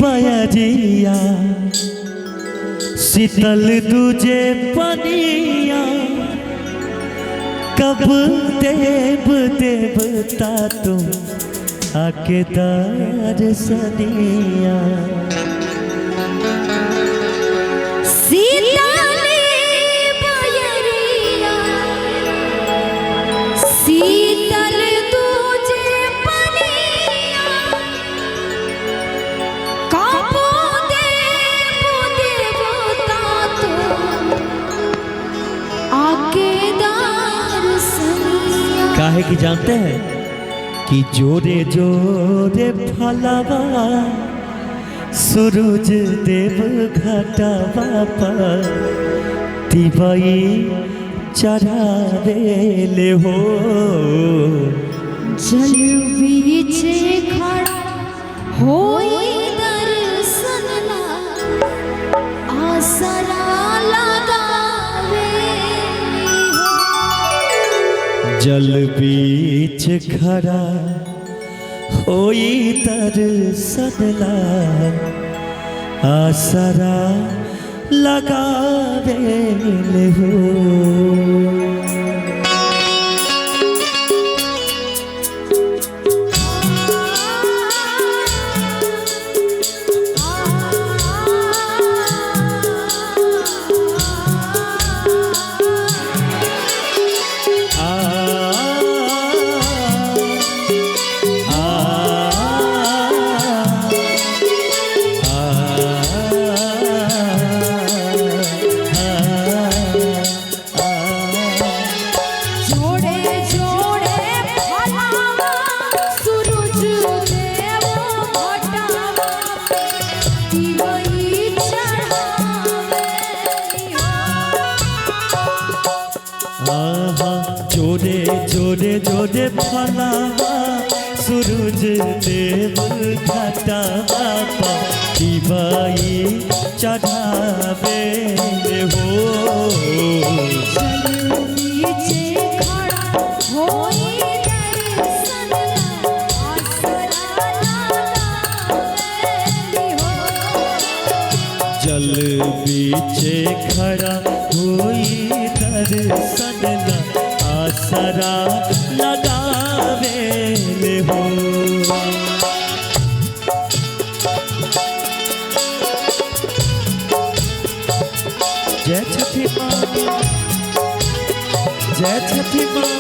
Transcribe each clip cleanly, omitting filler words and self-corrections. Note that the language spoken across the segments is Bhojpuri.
बयरिया शीतल दूजे पनिया कब देव देवता तुम आके दर्शनिया। शीतल तुझे पनिया कब देवता तुम आके दर्शनिया। काहे की जानते हैं कि जोरे जोरे फलवा सूरज देव घटवा पर तिवई चढ़ावेले हो। जल बीच खड़ा होई दर्शन ला आसरा लगावे हो। जल बीच खड़ा होई दर्शन ला आसरा लगावेले हो। जोरे जोरे जोरे फलावा सूरज देव घटवा पर तिवई चढ़ावेले हो। जल बीचे खड़ा होई दर्शन ला आसरा लगावेले हो। जय छठी माँ, जय छठी माँ।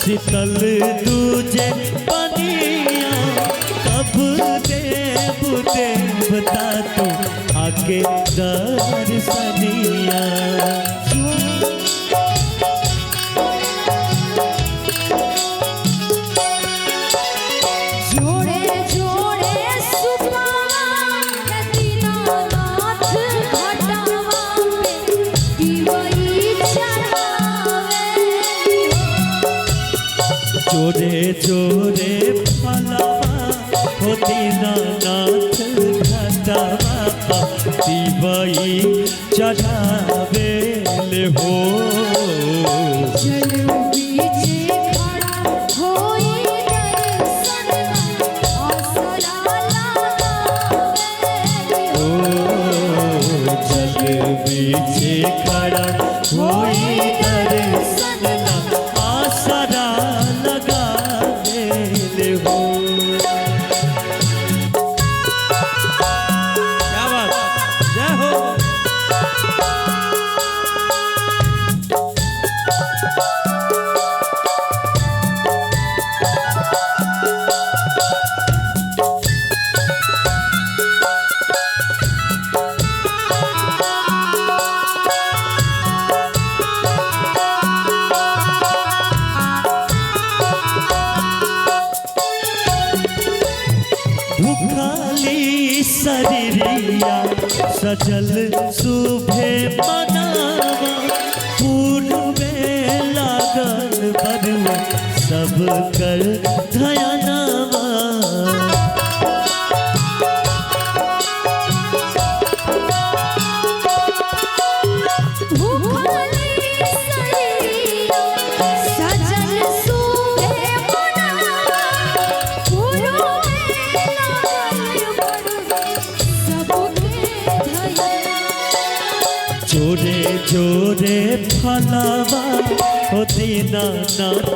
शीतल दूजे पनिया कब देव देवता तू आके दर्शनिया। जोरे जोरे फलवा होती नाथ घटवा पर तिवई चढ़ावेले हो। बीचे खड़ा होई दर्शन ला आसरा लगावेले भूखाली शरीरिया सजल सुभे मनावा पूर्वे लागल बरुआ सब कर धयनावा जोरे जोरे फलावा हो दीनानाथ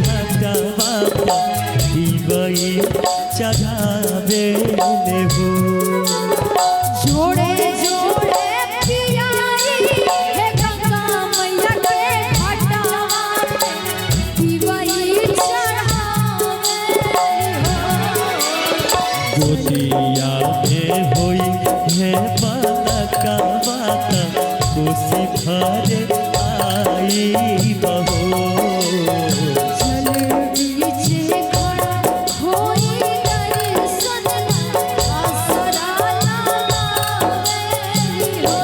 घाटवा दिवई चढ़ावे ले हो जोड़े जोड़े पियाई हे गंगा मैया के घाटवा दिवई चढ़ावे हो गोदिया में होई है बालका बाता कोसी भरे आई बहो चल बीचे खड़ा होई दर्शन आसरा लगावे हो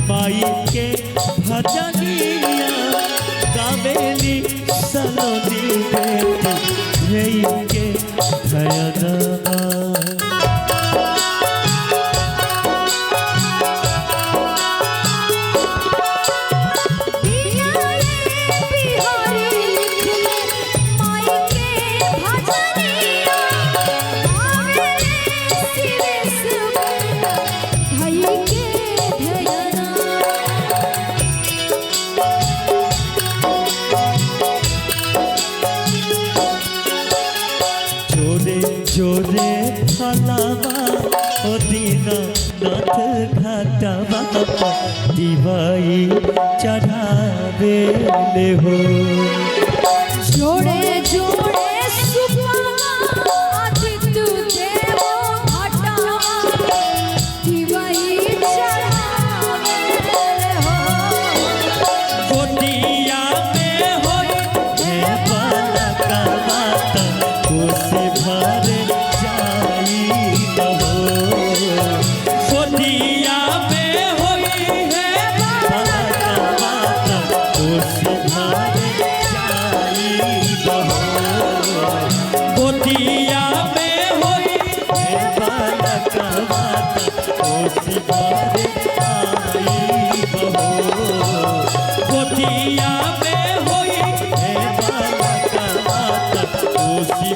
माई के भजनिया गावेली सलोनी बेटी धई के धयनमा जोरे फलावा ओ दीनानाथ घाटवा दिवई चढ़ावे ले हो जोड़े जोड़े सुपवा आदित्य देव घाटवा दिवई चढ़ावे हो गोदिया में होई है बालका बाता कोसी भरे जाई बहो गोदिया में होई है बालका बाता कोसी भरे जाई बहो गोदिया में होई है बालका बाता कोसी भरे जाई बहो गोदिया में होई है बालका बाता कोसी